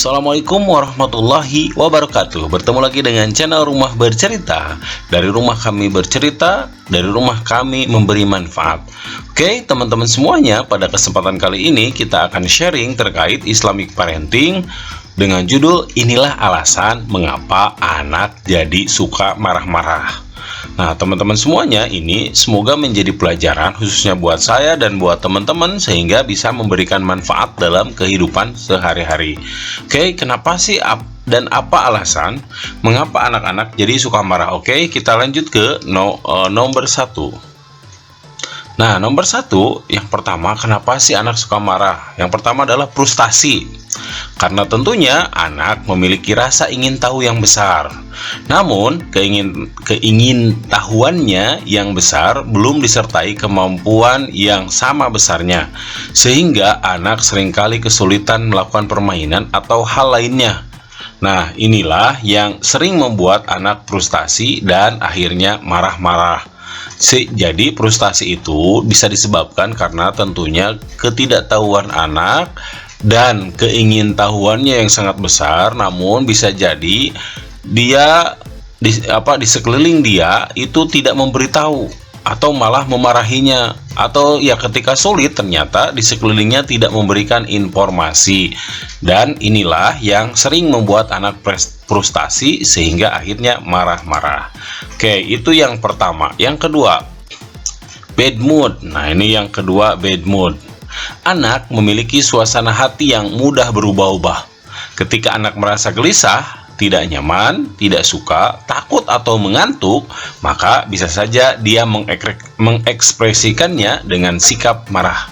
Assalamualaikum warahmatullahi wabarakatuh. Bertemu lagi dengan channel Rumah Bercerita. Dari rumah kami bercerita, dari rumah kami memberi manfaat. Oke teman-teman semuanya, pada kesempatan kali ini kita akan sharing terkait Islamic Parenting dengan judul Inilah Alasan Mengapa Anak Jadi Suka Marah-Marah. Nah teman-teman semuanya, ini semoga menjadi pelajaran khususnya buat saya dan buat teman-teman sehingga bisa memberikan manfaat dalam kehidupan sehari-hari. Oke, kenapa sih dan apa alasan mengapa anak-anak jadi suka marah? Oke, kita lanjut ke nomor 1. Nah, nomor 1, yang pertama, kenapa sih anak suka marah? Yang pertama adalah frustasi. Karena tentunya anak memiliki rasa ingin tahu yang besar. Namun, keingin tahuannya yang besar belum disertai kemampuan yang sama besarnya. Sehingga anak seringkali kesulitan melakukan permainan atau hal lainnya. Nah, inilah yang sering membuat anak frustasi dan akhirnya marah-marah. Jadi frustasi itu bisa disebabkan karena tentunya ketidaktahuan anak dan keingintahuannya yang sangat besar. Namun bisa jadi dia di sekeliling dia itu tidak memberitahu atau malah memarahinya, atau ya ketika sulit ternyata di sekelilingnya tidak memberikan informasi. Dan inilah yang sering membuat anak frustasi sehingga akhirnya marah-marah. Oke, itu yang pertama. Yang kedua, bad mood. Nah, ini yang kedua, bad mood. Anak memiliki suasana hati yang mudah berubah-ubah. Ketika anak merasa gelisah, tidak nyaman, tidak suka, takut atau mengantuk, maka bisa saja dia mengekspresikannya dengan sikap marah.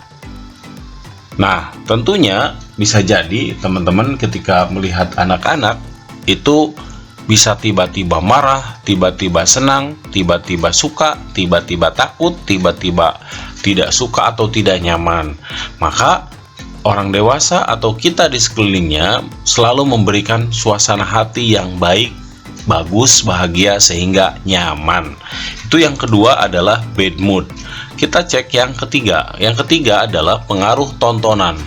Nah, tentunya bisa jadi teman-teman ketika melihat anak-anak itu bisa tiba-tiba marah, tiba-tiba senang, tiba-tiba suka, tiba-tiba takut, tiba-tiba tidak suka atau tidak nyaman. Maka orang dewasa atau kita di sekelilingnya selalu memberikan suasana hati yang baik, bagus, bahagia sehingga nyaman. Itu yang kedua adalah bad mood. Kita cek yang ketiga. Yang ketiga adalah pengaruh tontonan.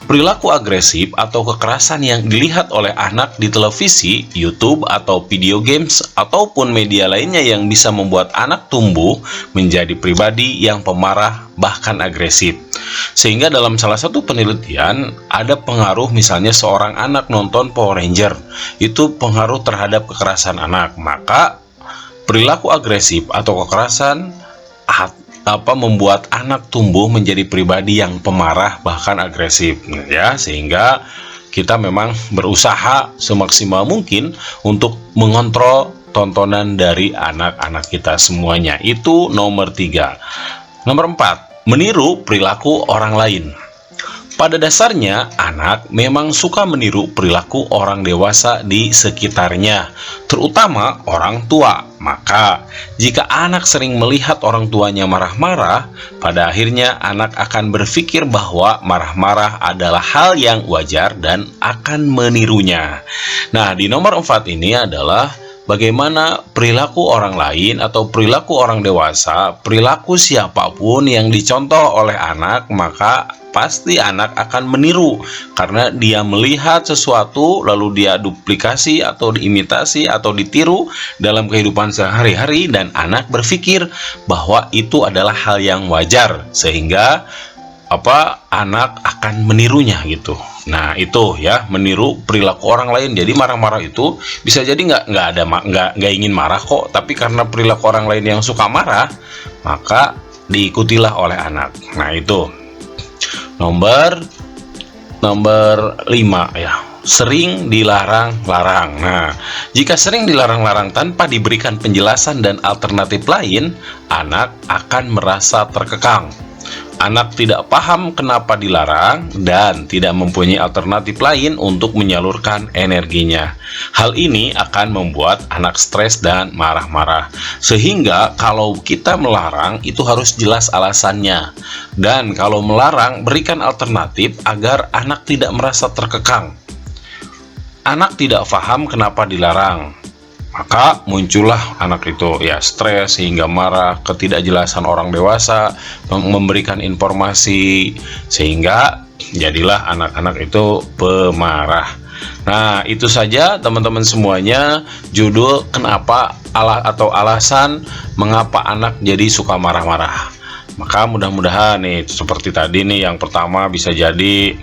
Perilaku agresif atau kekerasan yang dilihat oleh anak di televisi, YouTube, atau video games, ataupun media lainnya yang bisa membuat anak tumbuh menjadi pribadi yang pemarah bahkan agresif. Sehingga dalam salah satu penelitian ada pengaruh, misalnya seorang anak nonton Power Ranger, itu pengaruh terhadap kekerasan anak. Maka perilaku agresif atau kekerasan membuat anak tumbuh menjadi pribadi yang pemarah bahkan agresif, ya. Sehingga kita memang berusaha semaksimal mungkin untuk mengontrol tontonan dari anak-anak kita semuanya. Itu nomor 3. Nomor 4, meniru perilaku orang lain. Pada dasarnya, anak memang suka meniru perilaku orang dewasa di sekitarnya, terutama orang tua. Maka, jika anak sering melihat orang tuanya marah-marah, pada akhirnya anak akan berpikir bahwa marah-marah adalah hal yang wajar dan akan menirunya. Nah, di nomor 4 ini adalah bagaimana perilaku orang lain atau perilaku orang dewasa, perilaku siapapun yang dicontoh oleh anak, maka pasti anak akan meniru karena dia melihat sesuatu lalu dia duplikasi atau diimitasi atau ditiru dalam kehidupan sehari-hari, dan anak berpikir bahwa itu adalah hal yang wajar sehingga anak akan menirunya gitu. Nah, itu ya, meniru perilaku orang lain. Jadi marah-marah itu bisa jadi nggak ingin marah kok, tapi karena perilaku orang lain yang suka marah, maka diikutilah oleh anak. Nah, itu nomor 5 ya, sering dilarang-larang. Nah, jika sering dilarang-larang tanpa diberikan penjelasan dan alternatif lain, anak akan merasa terkekang. Anak tidak paham kenapa dilarang dan tidak mempunyai alternatif lain untuk menyalurkan energinya. Hal ini akan membuat anak stres dan marah-marah. Sehingga kalau kita melarang itu harus jelas alasannya. Dan kalau melarang, berikan alternatif agar anak tidak merasa terkekang. Anak tidak paham kenapa dilarang, maka muncullah anak itu ya stres sehingga marah, ketidakjelasan orang dewasa memberikan informasi sehingga jadilah anak-anak itu pemarah. Nah, itu saja teman-teman semuanya judul kenapa alasan mengapa anak jadi suka marah-marah. Maka mudah-mudahan nih seperti tadi nih, yang pertama bisa jadi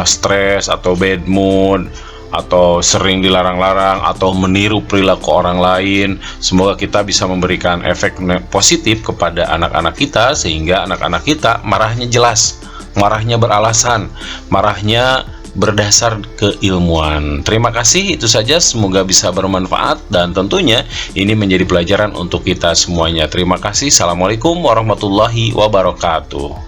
stres atau bad mood, atau sering dilarang-larang, atau meniru perilaku orang lain. Semoga kita bisa memberikan efek positif kepada anak-anak kita, sehingga anak-anak kita marahnya jelas, marahnya beralasan, marahnya berdasar keilmuan. Terima kasih, itu saja, semoga bisa bermanfaat dan tentunya ini menjadi pelajaran untuk kita semuanya. Terima kasih. Assalamualaikum warahmatullahi wabarakatuh.